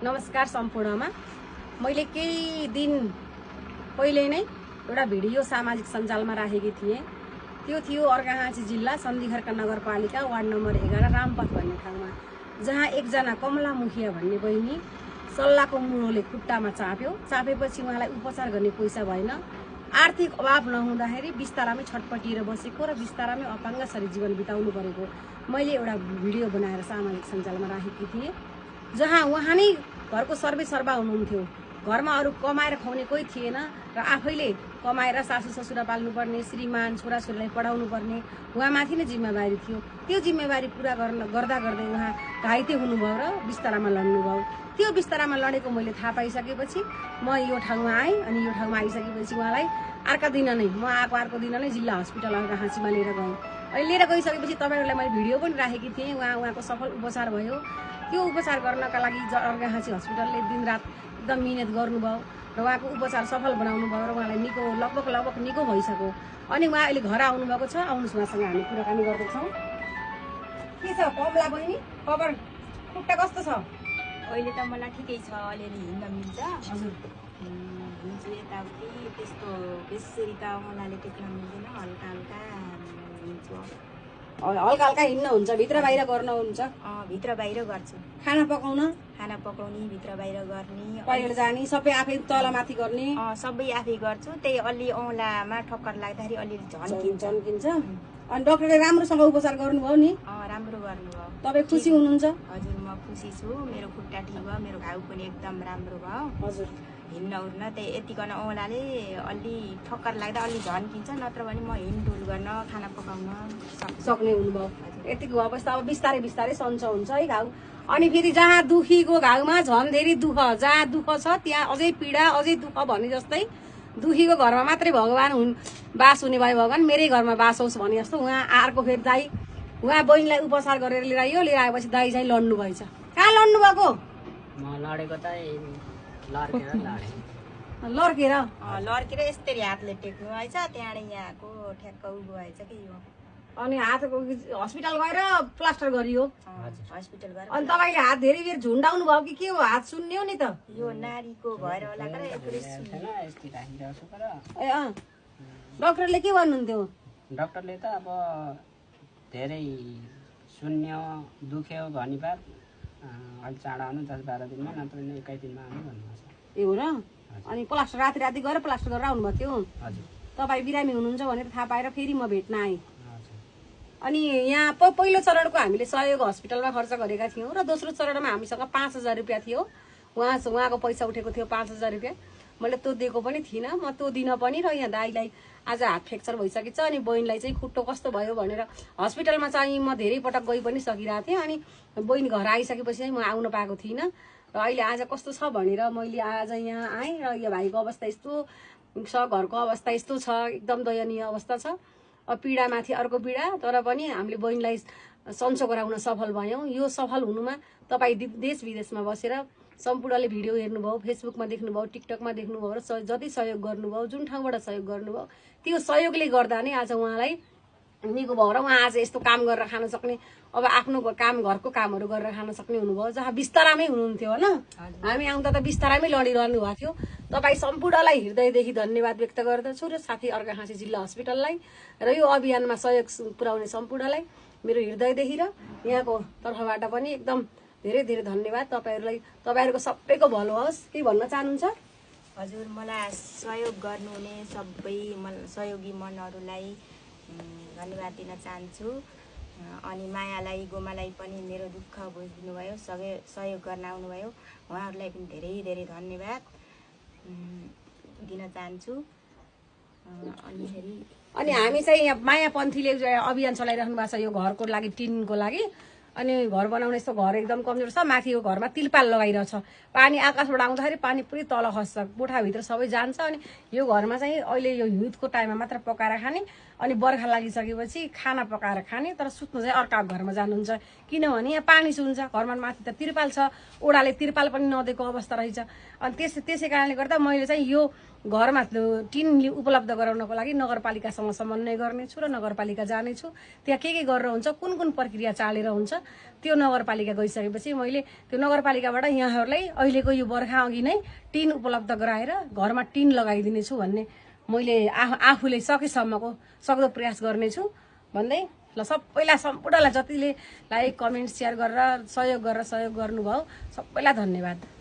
नमस्कार सम्पूर्णमा मैले केही दिन पहिले नै एउटा भिडियो सामाजिक सञ्जालमा राखेकी थिएँ। त्यो थियो अर्घाखाँची जिल्ला सन्धिखर्क नगरपालिका वार्ड नम्बर 11 रामपथ भन्ने ठाउँमा, जहाँ एकजना कमला मुखिया भन्ने बहिनी सल्लाको मुलोले खुट्टामा चापेपछि उहाँलाई उपचार गर्ने पैसा भएन। आर्थिक अभाव नहुँदाखेरि बिस्तारामै छटपटिएर बसेको र बिस्तारामै अपाङ्गसरी जीवन बिताउनु परेको मैले एउटा भिडियो बनाएर सामाजिक सञ्जालमा राखेकी थिएँ, जहाँ उहाँ नै घरको सर्वेसर्वा हुनुहुन्थ्यो। घरमा अरू कमाएर खुवाउने कोही थिएन र आफैले कमाएर सासू ससुरा पाल्नुपर्ने, श्रीमान छोराछोरीलाई पढाउनु पर्ने उहाँमाथि नै जिम्मेवारी थियो। त्यो जिम्मेवारी पुरा गर्दा गर्दै उहाँ घाइते हुनुभयो र बिस्तारामा लड्नुभयो। त्यो बिस्तारामा लडेको मैले थाहा पाइसकेपछि म यो ठाउँमा आएँ। अनि यो ठाउँमा आइसकेपछि उहाँलाई अर्को दिन नै जिल्ला हस्पिटल अर्घाखाँचीमा लिएर गएँ। अहिले लिएर गइसकेपछि तपाईँहरूलाई मैले भिडियो पनि राखेकी थिएँ। उहाँको सफल उपचार भयो। त्यो उपचार गर्नका लागि अर्घाखाँची हस्पिटलले दिनरात एकदम मिहिनेत गर्नुभयो र उहाँको उपचार सफल बनाउनु भयो र उहाँलाई निको लगभग निको भइसक्यो। अनि उहाँ अहिले घर आउनुभएको छ। आउनुहोस्, उहाँसँग हामी कुराकानी गर्दैछौँ। के छ कमला बहिनी, खबर? खुट्टा कस्तो छ? अहिले त मलाई ठिकै छ, अलिअलि हिँड्न मिल्छ। हजुर, हिँड्छु यताउति, त्यस्तो बेसरी त मलाई टेक्न मिल्दैन, हल्का हल्का हिँड्छु। हल्का हिँड्न हुन्छ, भित्र बाहिर गर्नुहुन्छ? भित्र बाहिर गर्छु। खाना पकाउने, भित्र बाहिर गर्ने, बाहिर जाने, सबै आफै तलमाथि गर्ने? सबै आफै गर्छु। त्यही अलि औँलामा ठक्कर लाग्दाखेरि अलिअलि झन्किन्छ। अनि डाक्टरले राम्रोसँग उपचार गर्नुभयो नि? राम्रो गर्नुभयो। तपाईँ खुसी हुनुहुन्छ? हजुर, म खुसी छु। मेरो खुट्टा ठिक भयो, मेरो घाउ पनि एकदम राम्रो भयो। हजुर, हिँड्न उड्न त्यही यतिकन औँलाले अलि ठक्कर लाग्दा अलि झन्किन्छ, नत्र भने म हिँडडुल गर्न, खाना पकाउन सक्ने हुनुभयो। यतिको भएपछि अब बिस्तारै बिस्तारै सन्चो हुन्छ है घाउ। अनि फेरि जहाँ दुखीको घाउमा झन् धेरै दुःख, जहाँ दुःख छ त्यहाँ अझै पीडा, अझै दुःख भने जस्तै दुखीको घरमा मात्रै भगवान बास हुने भए भगवान मेरै घरमा बास होस् भने जस्तो उहाँ अर्को फेरि दाई उहाँ बहिनीलाई उपचार गरेर लिएर आयो। लिएर आएपछि दाई चाहिँ लड्नु भएछ। कहाँ लड्नु भएको? लड्केर यस्तरी हातले टेक्नु भएछ, त्यहाँबाट यहाँको ठ्याक्क उभो भएछ कि यो। अनि हातको हस्पिटल गएर प्लास्टर गरियो? हस्पिटल गएर। अनि तपाईँले हात धेरै बेर झुन्डाउनु भयो कि के हो? हात सुन्नियो नि त? यो नारीको भएर होला तर डाक्टरले के भन्नुहुन्थ्यो? डाक्टरले त अब धेरै शून्य दुख्यो भने बार अलि चाँडो आउनु, 10-12 दिनमा, नत्र 21 दिनमा आउनु भन्नुहुन्छ। ए हो र? अनि प्लास्टर राति गएर प्लास्टर गरेर आउनुभएको थियो? हजुर। तपाईँ बिरामी हुनुहुन्छ भनेर थाहा पाएर फेरि म भेट्न आएँ। अनि यहाँ पहिलो चरणको हामीले सहयोग हस्पिटलमा खर्च गरेका थियौँ र दोस्रो चरणमा हामीसँग 5000 रुपियाँ थियो। उहाँको पैसा उठेको थियो 5000 रुपियाँ। मैले त्यो दिएको पनि थिइनँ। म त्यो दिन पनि र यहाँ दाइलाई आज हात फ्र्याक्चर भइसकेको छ। अनि बहिनीलाई चाहिँ खुट्टो कस्तो भयो भनेर हस्पिटलमा चाहिँ म धेरै पटक गइ पनि सकिरहेको थिएँ। अनि बहिनी घर आइसकेपछि चाहिँ म आउन पाएको थिइनँ र अहिले आज कस्तो छ भनेर मैले आज यहाँ आएँ र यो भाइको अवस्था यस्तो छ, घरको अवस्था यस्तो छ, एकदम दयनीय अवस्था छ। पीडामाथि अर्को पीडा, तर पनि हामीले बहिनीलाई सन्चो गराउन सफल भयौँ। यो सफल हुनुमा तपाईँ देश विदेशमा बसेर सम्पूर्णले भिडियो हेर्नुभयो, फेसबुकमा देख्नुभयो, टिकटकमा देख्नुभयो र जति सहयोग गर्नुभयो, जुन ठाउँबाट सहयोग गर्नुभयो, त्यो सहयोगले गर्दा नै आज उहाँलाई निको भयो र उहाँ आज यस्तो काम गरेर खान सक्ने, अब आफ्नो काम घरको कामहरू गरेर खान सक्ने हुनुभयो। जहाँ बिस्तारामै हुनुहुन्थ्यो होइन, हामी आउँदा त बिस्तारामै लडिरहनु भएको थियो। तपाईँ सम्पूर्णलाई हृदयदेखि धन्यवाद व्यक्त गर्दछु र साथै अर्घाखाँची जिल्ला हस्पिटललाई र यो अभियानमा सहयोग पुर्याउने सम्पूर्णलाई मेरो हृदयदेखि र यहाँको तर्फबाट पनि एकदम धेरै धेरै धन्यवाद। तपाईँहरूको सबैको भलो होस्। के भन्न चाहनुहुन्छ? हजुर, मलाई सहयोग गर्नुहुने सबै सहयोगी मनहरूलाई धन्यवाद दिन चाहन्छु। अनि मायालाई, गोमालाई पनि मेरो दुःख बुझिदिनु भयो, सहयोग गर्न आउनुभयो, उहाँहरूलाई पनि धेरै धेरै धन्यवाद दिन चाहन्छु। अनि हामी चाहिँ यहाँ माया पन्थीले अभियान चलाइराख्नु भएको छ यो घरको लागि, टिनको लागि। अनि घर बनाउने यस्तो घर एकदम कमजोर छ। माथिको घरमा तिरपाल लगाइरहेछ। पानी आकाशबाट आउँदाखेरि पानी पुरै तल खस्छ, कोठाभित्र सबै जान्छ। अनि यो घरमा चाहिँ अहिले यो हिउँदको टाइममा मात्र पकाएर खाने अनि बर्खा लागिसकेपछि खाना पकाएर खाने, तर सुत्नु चाहिँ अर्काको घरमा जानुहुन्छ, किनभने यहाँ पानी सुन्छ, घरमा माथि त तिरपाल छ, ओडाले तिरपाल पनि नदिएको अवस्था रहेछ। अनि त्यसै कारणले गर्दा मैले चाहिँ यो घरमा टिन उपलब्ध गराउनको लागि नगरपालिकासँग समन्वय गर्नेछु र नगरपालिका जानेछु। त्यहाँ के गरेर हुन्छ, कुन कुन प्रक्रिया चालेर हुन्छ, त्यो नगरपालिका गइसकेपछि मैले त्यो नगरपालिकाबाट यहाँहरूलाई अहिलेको यो बर्खा अघि नै टिन उपलब्ध गराएर घरमा टिन लगाइदिनेछु भन्ने मैले आफूले सक्दो प्रयास गर्नेछु भन्दै ल सबैलाई सम्पूर्णलाई जतिले लाइक कमेन्ट सेयर गरेर सहयोग गर्नुभयो सबैलाई धन्यवाद।